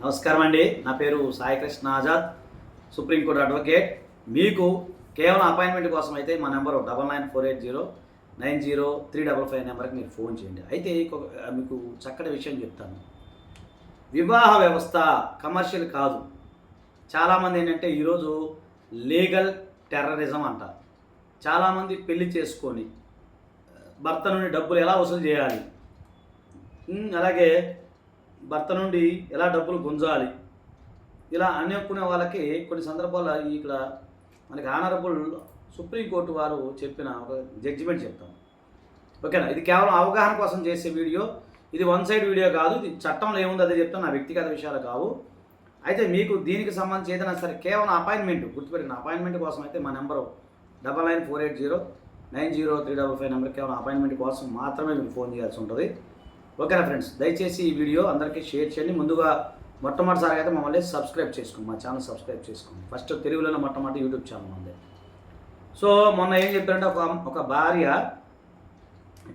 నమస్కారం అండి. నా పేరు సాయికృష్ణ ఆజాద్, సుప్రీంకోర్టు అడ్వకేట్. మీకు కేవలం అపాయింట్మెంట్ కోసం అయితే మా నెంబరు 9948090355 నెంబర్కి మీరు ఫోన్ చేయండి. అయితే మీకు చక్కటి విషయం చెప్తాను. వివాహ వ్యవస్థ కమర్షియల్ కాదు. చాలామంది ఏంటంటే ఈరోజు లీగల్ టెర్రరిజం అంటారు. చాలామంది పెళ్లి చేసుకొని భర్త నుండి డబ్బులు ఎలా వసూలు చేయాలి, అలాగే భర్త నుండి ఎలా డబ్బులు గుంజాలి, ఇలా అనుకునే వాళ్ళకి కొన్ని సందర్భాల్లో ఇక్కడ మనకి ఆనరబుల్ సుప్రీంకోర్టు వారు చెప్పిన ఒక జడ్జిమెంట్ చెప్తాం. ఓకేనా? ఇది కేవలం అవగాహన కోసం చేసే వీడియో. ఇది వన్ సైడ్ వీడియో కాదు. ఇది చట్టంలో ఏముంది అదే చెప్తాను, నా వ్యక్తిగత విషయాలు కావు. అయితే మీకు దీనికి సంబంధించి ఏదైనా సరే కేవలం అపాయింట్మెంట్ గుర్తుపెట్టిన అపాయింట్మెంట్ కోసం అయితే మా నెంబరు 9948090355 నెంబర్ కేవలం అపాయింట్మెంట్ కోసం మాత్రమే మీరు ఫోన్ చేయాల్సి ఉంటుంది. ఓకేనా ఫ్రెండ్స్? దయచేసి ఈ వీడియో అందరికీ షేర్ చేయండి. ముందుగా మొట్టమొదటిసారిగా అయితే మమ్మల్ని సబ్స్క్రైబ్ చేసుకోండి, మా ఛానల్ సబ్స్క్రైబ్ చేసుకోండి. ఫస్ట్ తెలుగులోనే మొట్టమొదటి యూట్యూబ్ ఛానల్ ఉంది. సో మొన్న ఏం చెప్పారంటే ఒక భార్య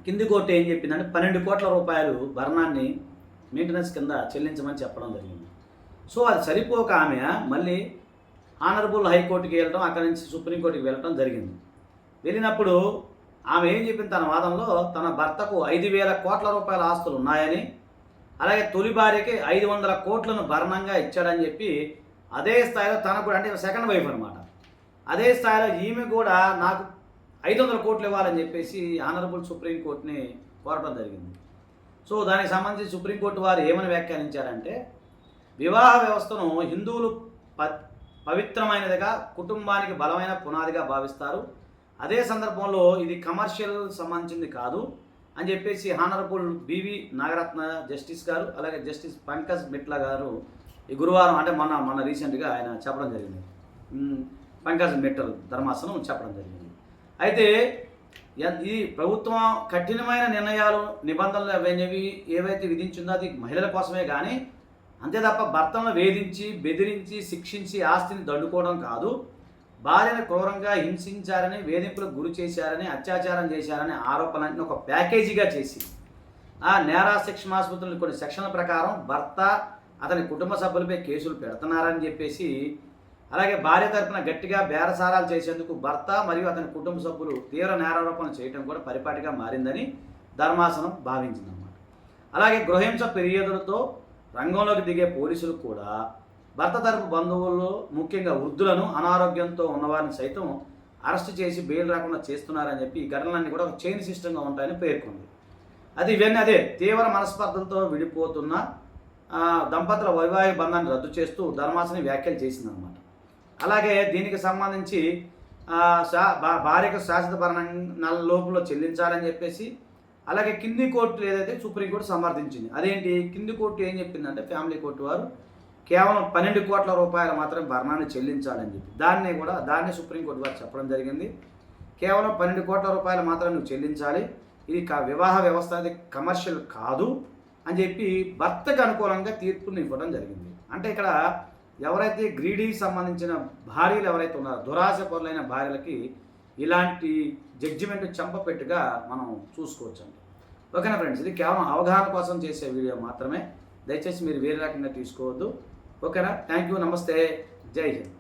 కింది కోర్టు ఏం చెప్పిందంటే 12 కోట్ల రూపాయలు భరణాన్ని మెయింటెనెన్స్ కింద చెల్లించమని చెప్పడం జరిగింది. సో అది సరిపోక ఆమె మళ్ళీ ఆనరబుల్ హైకోర్టుకి వెళ్ళడం, అక్కడి నుంచి సుప్రీంకోర్టుకి వెళ్ళడం జరిగింది. వెళ్ళినప్పుడు ఆమె ఏం చెప్పింది, తన వాదంలో తన భర్తకు 5,000 కోట్ల రూపాయల ఆస్తులు ఉన్నాయని, అలాగే తొలి భార్యకి 500 కోట్లను భరణంగా ఇచ్చాడని చెప్పి అదే స్థాయిలో తనకు అంటే సెకండ్ వైఫ్ అనమాట, అదే స్థాయిలో ఈమె కూడా నాకు 500 కోట్లు ఇవ్వాలని చెప్పేసి ఆనరబుల్ సుప్రీంకోర్టుని కోరడం జరిగింది. సో దానికి సంబంధించి సుప్రీంకోర్టు వారు ఏమని వ్యాఖ్యానించారంటే, వివాహ వ్యవస్థను హిందువులు పవిత్రమైనదిగా, కుటుంబానికి బలమైన పునాదిగా భావిస్తారు. అదే సందర్భంలో ఇది కమర్షియల్ సంబంధించింది కాదు అని చెప్పేసి హానరబుల్ బివి నాగరత్న జస్టిస్ గారు, అలాగే జస్టిస్ పంకజ్ మిట్లా గారు ఈ గురువారం అంటే మొన్న రీసెంట్గా ఆయన చెప్పడం జరిగింది. పంకజ్ మిట్టల్ ధర్మాసనం చెప్పడం జరిగింది. అయితే ఈ ప్రభుత్వం కఠినమైన నిర్ణయాలు, నిబంధనలు అవన్నీ ఏవైతే విధించిందో అది మహిళల కోసమే కానీ అంతే తప్ప భర్తలను వేధించి, బెదిరించి, శిక్షించి ఆస్తిని దండుకోవడం కాదు. భార్యను క్రూరంగా హింసించారని, వేధింపులకు గురి చేశారని, అత్యాచారం చేశారని ఆరోపణలన్నీ ఒక ప్యాకేజీగా చేసి ఆ నేర శిక్షణాస్పత్రులు కొన్ని సెక్షన్ల ప్రకారం భర్త అతని కుటుంబ సభ్యులపై కేసులు పెడుతున్నారని చెప్పేసి, అలాగే భార్య తరపున గట్టిగా బేరసారాలు చేసేందుకు భర్త మరియు అతని కుటుంబ సభ్యులు తీవ్ర నేరారోపణలు చేయడం కూడా పరిపాటిగా మారిందని ధర్మాసనం భావించిందన్నమాట. అలాగే గృహహింస ఫిర్యాదులతో రంగంలోకి దిగే పోలీసులు కూడా భర్త తరపు బంధువులు, ముఖ్యంగా వృద్ధులను, అనారోగ్యంతో ఉన్నవారిని సైతం అరెస్ట్ చేసి బెయిల్ రాకుండా చేస్తున్నారని చెప్పి ఈ ఘటనలన్నీ కూడా ఒక చైన్ సిస్టంగా ఉంటాయని పేర్కొంది. ఇవన్నీ అదే తీవ్ర మనస్పర్ధలతో విడిపోతున్న దంపతుల వైవాహిక బంధాన్ని రద్దు చేస్తూ ధర్మాసనం వ్యాఖ్యలు చేసిందనమాట. అలాగే దీనికి సంబంధించి భార్యకు శాశ్వత భరణం లోపల చెల్లించాలని చెప్పేసి, అలాగే కింది కోర్టు ఏదైతే సుప్రీంకోర్టు సమర్థించింది. అదేంటి, కింది కోర్టు ఏం చెప్పిందంటే ఫ్యామిలీ కోర్టు వారు కేవలం 12 కోట్ల రూపాయలు మాత్రమే భరణాన్ని చెల్లించాలని చెప్పి దాన్ని సుప్రీంకోర్టు వారు చెప్పడం జరిగింది. కేవలం 12 కోట్ల రూపాయలు మాత్రం నువ్వు చెల్లించాలి, ఇది వివాహ వ్యవస్థ అనేది కమర్షియల్ కాదు అని చెప్పి భర్తకు అనుకూలంగా తీర్పుని ఇవ్వడం జరిగింది. అంటే ఇక్కడ ఎవరైతే గ్రీడీకి సంబంధించిన భార్యలు ఎవరైతే ఉన్నారో, దురాశ పరులైన భార్యలకి ఇలాంటి జడ్జిమెంట్ చెంపపెట్టుగా మనం చూసుకోవచ్చండి. ఓకేనా ఫ్రెండ్స్? ఇది కేవలం అవగాహన కోసం చేసే వీడియో మాత్రమే. దయచేసి మీరు వేరే రకంగా తీసుకోవద్దు. ఓకేనా? Thank you. నమస్తే. జై హింద్.